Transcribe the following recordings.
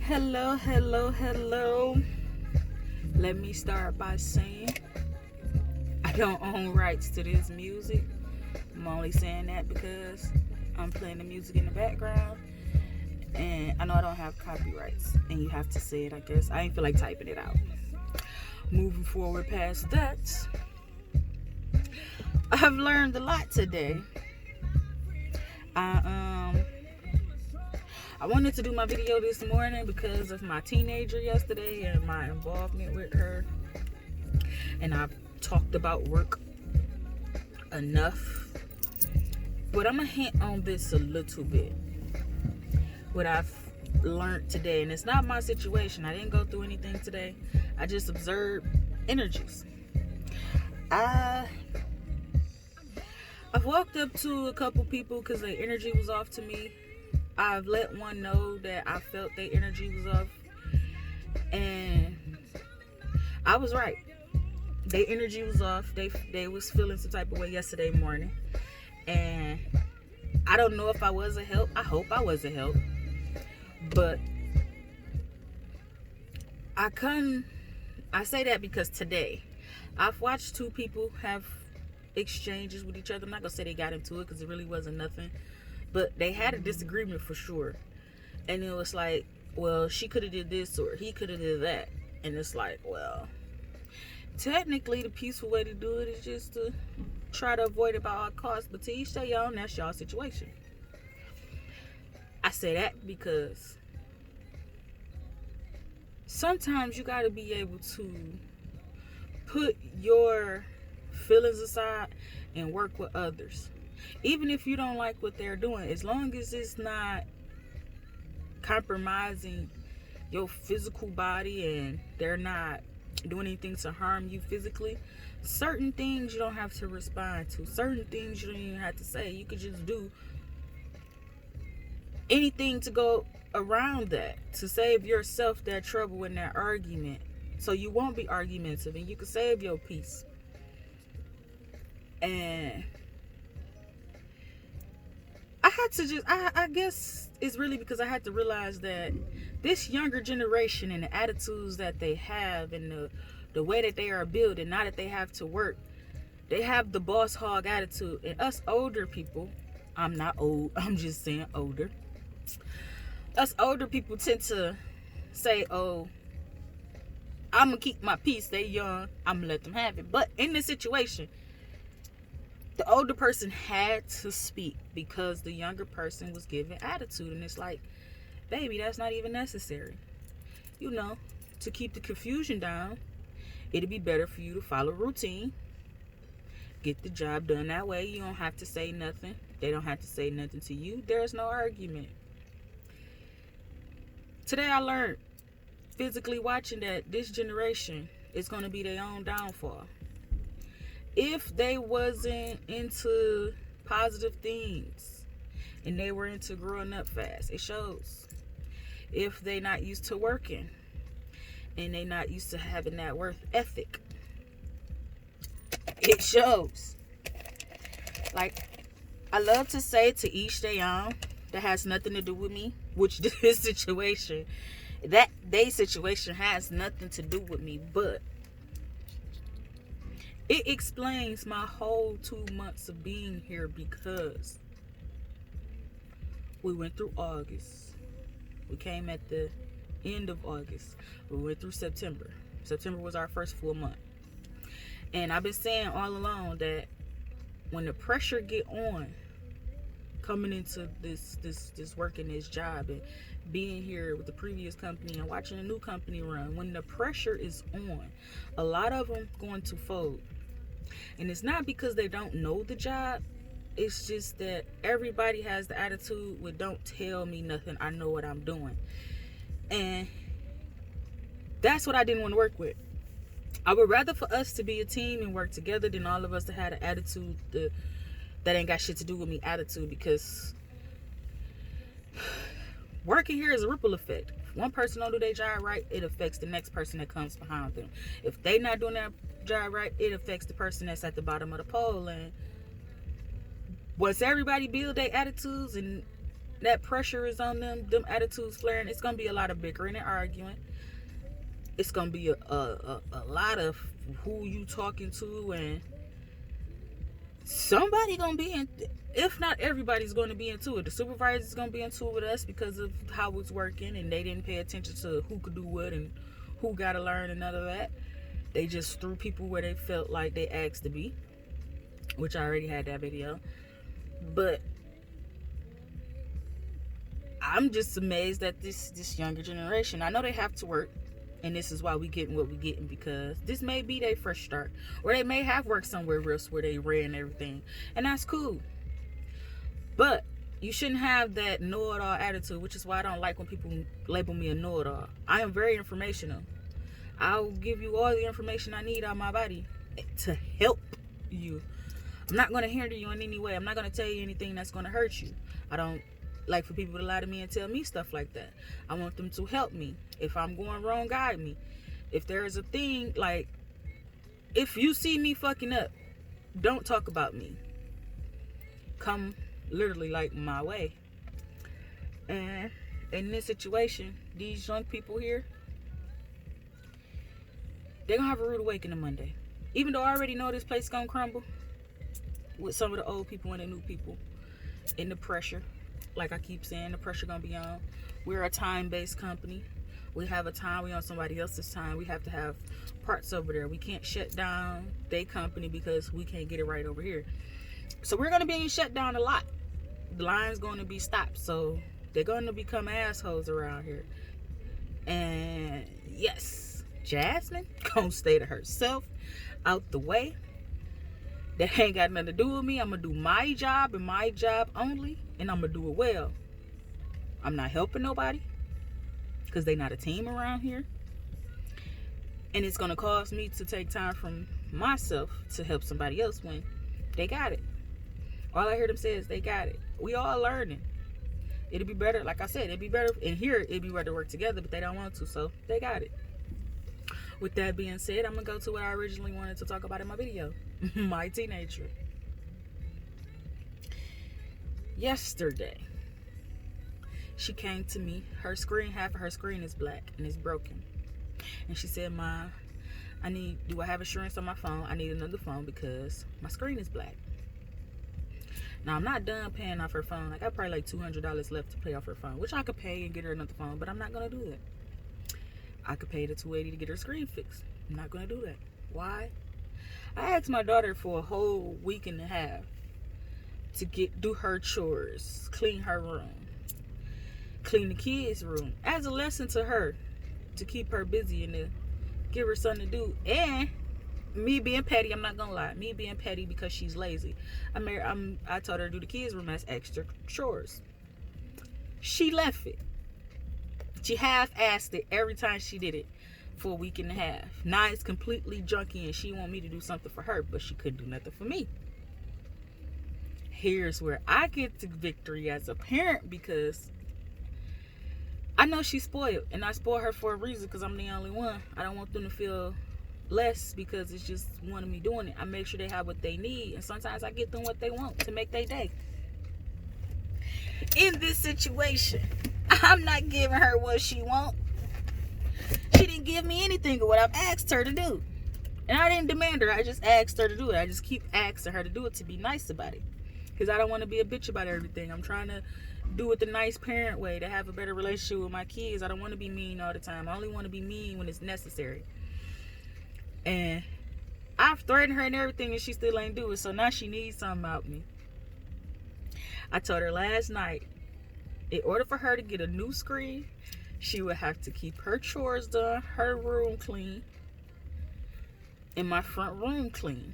Hello, hello, hello. Let me start by saying I don't own rights to this music. I'm only saying that because I'm playing the music in the background and I know I don't have copyrights and you have to say it, I guess. I ain't feel like typing it out. Moving forward past that, I've learned a lot today. I I wanted to do my video this morning because of my teenager yesterday and my involvement with her. And I've talked about work enough. But I'm going to hint on this a little bit. What I've learned today. And it's not my situation. I didn't go through anything today. I just observed energies. I've walked up to a couple people because their energy was off to me. I've let one know that I felt their energy was off. And I was right. Their energy was off. They was feeling some type of way yesterday morning. And I don't know if I was a help. I hope I was a help. But I say that because today I've watched two people have exchanges with each other. I'm not going to say they got into it because it really wasn't nothing. But they had a disagreement for sure. And it was like, well, she could have did this or he could have did that. And it's like, well, technically the peaceful way to do it is just to try to avoid it by all costs. But to each their own, that's y'all situation. I say that because sometimes you got to be able to put your feelings aside and work with others. Even if you don't like what they're doing, as long as it's not compromising your physical body and they're not doing anything to harm you physically, certain things you don't have to respond to. Certain things you don't even have to say. You could just do anything to go around that, to save yourself that trouble in that argument, so you won't be argumentative and you can save your peace. And I had to just, I guess it's really because I had to realize that this younger generation and the attitudes that they have and the way that they are built, and now that they have to work, they have the boss hog attitude. And us older people, I'm not old, I'm just saying older. Us older people tend to say, oh, I'm going to keep my peace. They young, I'm going to let them have it. But in this situation, the older person had to speak because the younger person was giving attitude. And it's like, baby, that's not even necessary. You know, to keep the confusion down, it'd be better for you to follow routine. Get the job done that way. You don't have to say nothing. They don't have to say nothing to you. There's no argument. Today I learned, physically watching, that this generation is going to be their own downfall. If they wasn't into positive things and they were into growing up fast, it shows. If they not used to working and they not used to having that work ethic, it shows. Like, I love to say to each their own. That has nothing to do with me, which this situation, that they situation has nothing to do with me, but it explains my whole 2 months of being here, because we went through August. We came at the end of August. We went through September. September was our first full month. And I've been saying all along that when the pressure get on, coming into this work in this job and being here with the previous company and watching a new company run, when the pressure is on, a lot of them going to fold. And it's not because they don't know the job. It's just that everybody has the attitude with, don't tell me nothing, I know what I'm doing. And that's what I didn't want to work with. I would rather for us to be a team and work together than all of us to have an attitude that ain't got shit to do with me attitude, because working here is a ripple effect. If one person don't do their job right, it affects the next person that comes behind them. If they not doing their job right, it affects the person that's at the bottom of the pole. And once everybody build their attitudes and that pressure is on them attitudes flaring, it's gonna be a lot of bickering and arguing. It's gonna be a lot of who you talking to, and somebody gonna be in, if not everybody's gonna be into it. The supervisor's gonna be into it with us because of how it's working, and they didn't pay attention to who could do what and who gotta learn and none of that. They just threw people where they felt like they asked to be, which I already had that video. But I'm just amazed at this younger generation. I know they have to work, and this is why we getting what we getting, because this may be their fresh start, or they may have worked somewhere else where they ran everything, and that's cool. But you shouldn't have that know-it-all attitude, which is why I don't like when people label me a know-it-all. I am very informational. I'll give you all the information I need on my body to help you. I'm not going to hinder you in any way. I'm not going to tell you anything that's going to hurt you. I don't like for people to lie to me and tell me stuff like that. I want them to help me. If I'm going wrong, guide me. If there is a thing, like, if you see me fucking up, don't talk about me. Come literally like my way. And in this situation, these young people here, they're gonna have a rude awakening Monday. Even though I already know this place gonna crumble with some of the old people and the new people in the pressure. Like I keep saying, the pressure gonna be on. We're a time-based company. We have a time. We on somebody else's time. We have to have parts over there. We can't shut down their company because we can't get it right over here. So we're gonna be shut down a lot. The line's gonna be stopped. So they're gonna become assholes around here. And yes, Jasmine gonna stay to herself, out the way. That ain't got nothing to do with me. I'm gonna do my job and my job only, and I'm gonna do it well. I'm not helping nobody because they not a team around here, and it's gonna cause me to take time from myself to help somebody else when they got it. All I hear them say is they got it. We all learning. It'll be better, like I said, it'd be better in here. It'd be better to work together, but they don't want to, so they got it. With that being said, I'm gonna go to what I originally wanted to talk about in my video. My teenager. Yesterday, she came to me. Her screen, half of her screen is black and it's broken. And she said, "Ma, do I have insurance on my phone? I need another phone because my screen is black." Now, I'm not done paying off her phone. I got probably like $200 left to pay off her phone, which I could pay and get her another phone, but I'm not gonna do that. I could pay the $280 to get her screen fixed. I'm not gonna do that. Why? I asked my daughter for a whole week and a half to do her chores, clean her room, clean the kids' room, as a lesson to her, to keep her busy and to give her something to do. And me being petty, I'm not gonna lie, me being petty because she's lazy. I told her to do the kids' room as extra chores. She left it. She half-assed it every time she did it for a week and a half. Now it's completely junky and she want me to do something for her, but she couldn't do nothing for me. Here's where I get the victory as a parent, because I know she's spoiled, and I spoil her for a reason because I'm the only one. I don't want them to feel less because it's just one of me doing it. I make sure they have what they need, and sometimes I get them what they want to make their day. In this situation, I'm not giving her what she wants. She didn't give me anything of what I've asked her to do. And I didn't demand her. I just asked her to do it. I just keep asking her to do it to be nice about it. Because I don't want to be a bitch about everything. I'm trying to do it the nice parent way, to have a better relationship with my kids. I don't want to be mean all the time. I only want to be mean when it's necessary. And I've threatened her and everything, and she still ain't do it. So now she needs something out of me. I told her last night, in order for her to get a new screen, she would have to keep her chores done, her room clean, and my front room clean.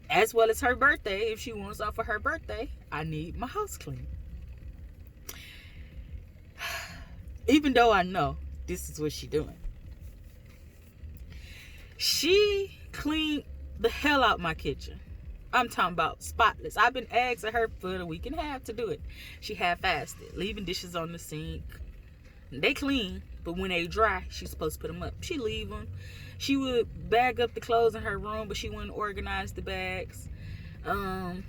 As well as her birthday. If she wants off for her birthday, I need my house clean. Even though I know this is what she doing. She cleaned the hell out my kitchen. I'm talking about spotless. I've been asking her for a week and a half to do it. She half-assed it, leaving dishes on the sink. They clean, but when they dry, she's supposed to put them up. She leave them. She would bag up the clothes in her room, but she wouldn't organize the bags.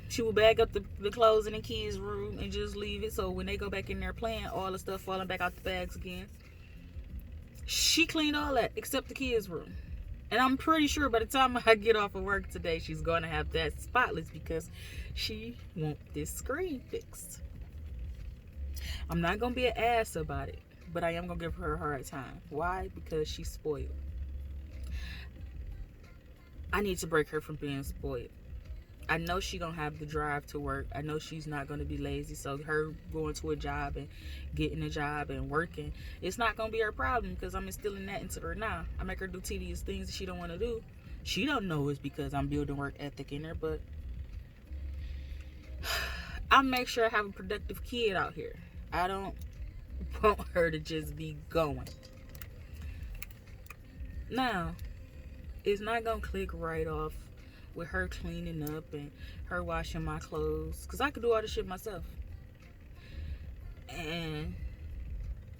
She will bag up the clothes in the kids' room and just leave it. So when they go back in there playing, all the stuff falling back out the bags again. She cleaned all that except the kids' room. And I'm pretty sure by the time I get off of work today, she's going to have that spotless because she wants this screen fixed. I'm not going to be an ass about it, but I am going to give her a hard time. Why? Because she's spoiled. I need to break her from being spoiled. I know she's going to have the drive to work. I know she's not going to be lazy. So her going to a job and getting a job and working, it's not going to be her problem because I'm instilling that into her now. I make her do tedious things that she don't want to do. She don't know it's because I'm building work ethic in her, but I make sure I have a productive kid out here. I don't want her to just be going. Now, it's not going to click right off with her cleaning up and her washing my clothes, because I could do all this shit myself. And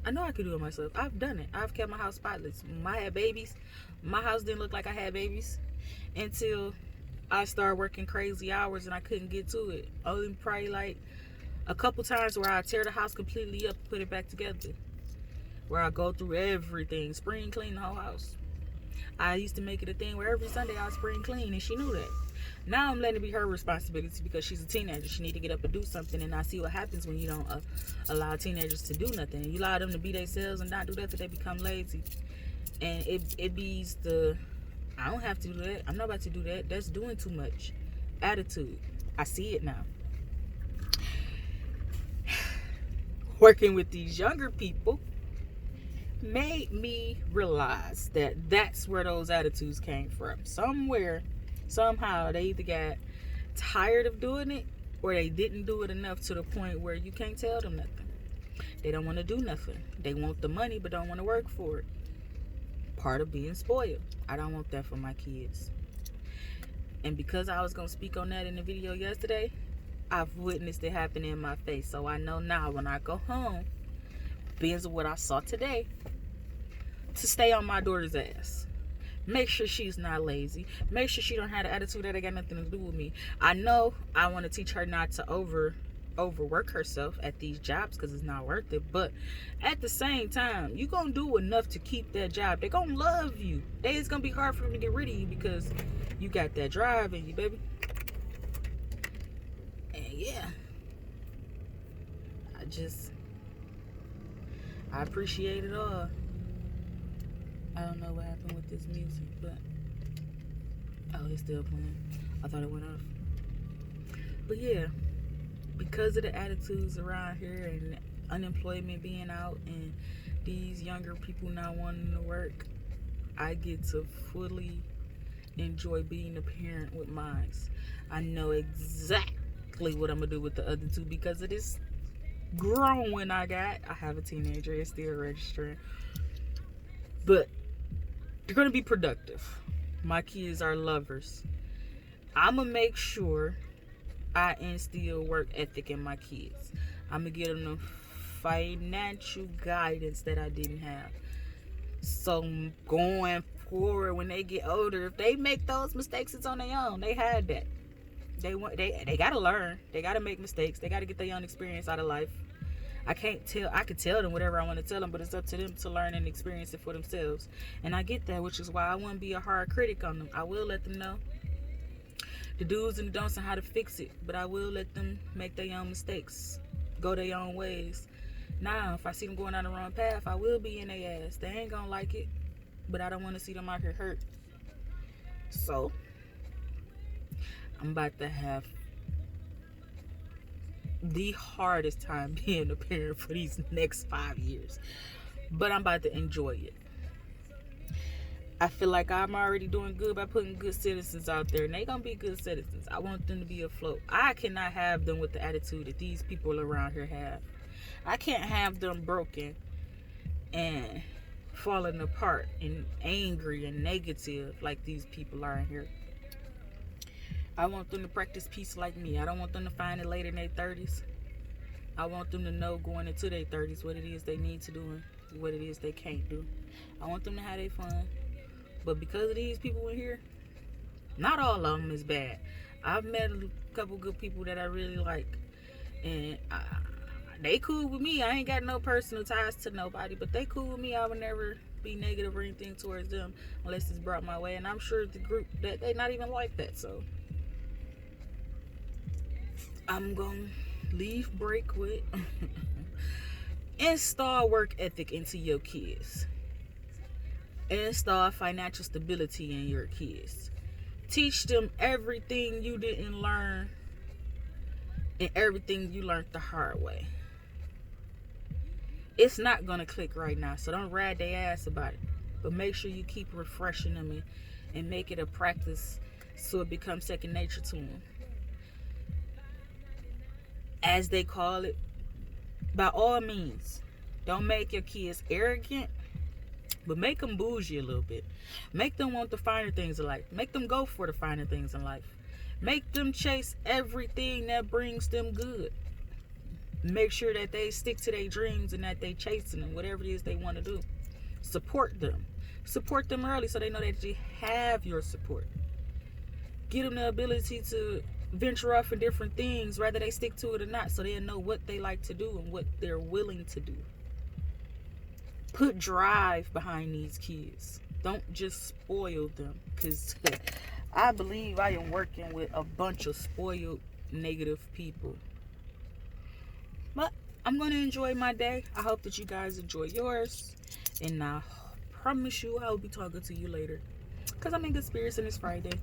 I know I could do it myself. I've done it. I've kept my house spotless. When I had babies, my house didn't look like I had babies until I started working crazy hours and I couldn't get to it. Only probably like a couple times where I tear the house completely up and put it back together, where I go through everything, spring clean the whole house. I used to make it a thing where every Sunday I spring clean, and she knew that. Now I'm letting it be her responsibility because she's a teenager. She need to get up and do something, and I see what happens when you don't allow teenagers to do nothing. And you allow them to be themselves and not do that, they become lazy. And it be's the, I don't have to do that. I'm not about to do that. That's doing too much. Attitude. I see it now. Working with these younger people made me realize that that's where those attitudes came from. Somewhere, somehow, they either got tired of doing it or they didn't do it enough to the point where you can't tell them nothing. They don't want to do nothing. They want the money but don't want to work for it. Part of being spoiled. I don't want that for my kids. And because I was going to speak on that in the video yesterday, I've witnessed it happen in my face. So I know now when I go home, because of what I saw today, to stay on my daughter's ass. Make sure she's not lazy. Make sure she don't have the attitude that ain't got nothing to do with me. I know I want to teach her not to overwork herself at these jobs because it's not worth it. But at the same time, you gonna do enough to keep that job. They gonna love you. It's gonna be hard for them to get rid of you because you got that drive in you, baby. And yeah, I appreciate it all. I don't know what happened with this music, but oh, it's still playing. I thought it went off. But yeah, because of the attitudes around here and unemployment being out and these younger people not wanting to work, I get to fully enjoy being a parent with mine. I know exactly what I'm gonna do with the other two because of this grown one I got. I have a teenager, it's still registering, but they're gonna be productive. My kids are lovers. I'm gonna make sure I instill work ethic in my kids. I'm gonna give them the financial guidance that I didn't have. So going forward, when they get older, if they make those mistakes, it's on their own. They had that. They gotta learn. They gotta make mistakes. They gotta get their own experience out of life. I could tell them whatever I want to tell them, but it's up to them to learn and experience it for themselves. And I get that, which is why I wouldn't be a hard critic on them. I will let them know the do's and the don'ts and how to fix it, but I will let them make their own mistakes, go their own ways. Now, if I see them going down the wrong path, I will be in their ass. They ain't gonna like it, but I don't want to see them out here hurt. So, I'm about to have the hardest time being a parent for these next 5 years, but I'm about to enjoy it. I feel like I'm already doing good by putting good citizens out there, and they gonna be good citizens. I want them to be afloat. I cannot have them with the attitude that these people around here have. I can't have them broken and falling apart and angry and negative like these people are in here. I want them to practice peace like me. I don't want them to find it later in their 30s. I want them to know going into their 30s what it is they need to do and what it is they can't do. I want them to have their fun. But because of these people in here, not all of them is bad. I've met a couple good people that I really like, and they cool with me. I ain't got no personal ties to nobody, but they cool with me. I would never be negative or anything towards them unless it's brought my way. And I'm sure the group that they not even like that. So I'm gonna leave break with install work ethic into your kids. Install financial stability in your kids. Teach them everything you didn't learn and everything you learned the hard way. It's not going to click right now, so don't ride their ass about it. But make sure you keep refreshing them and make it a practice so it becomes second nature to them. As they call it, by all means, don't make your kids arrogant, but make them bougie a little bit. Make them want the finer things in life. Make them go for the finer things in life. Make them chase everything that brings them good. Make sure that they stick to their dreams and that they chasing them, whatever it is they want to do. Support them. Support them early so they know that you have your support. Give them the ability to venture off in different things, whether they stick to it or not, so they'll know what they like to do and what they're willing to do. Put drive behind these kids. Don't just spoil them, because I believe I am working with a bunch of spoiled, negative people. But I'm going to enjoy my day. I hope that you guys enjoy yours. And I promise you I'll be talking to you later, because I'm in good spirits and it's Friday.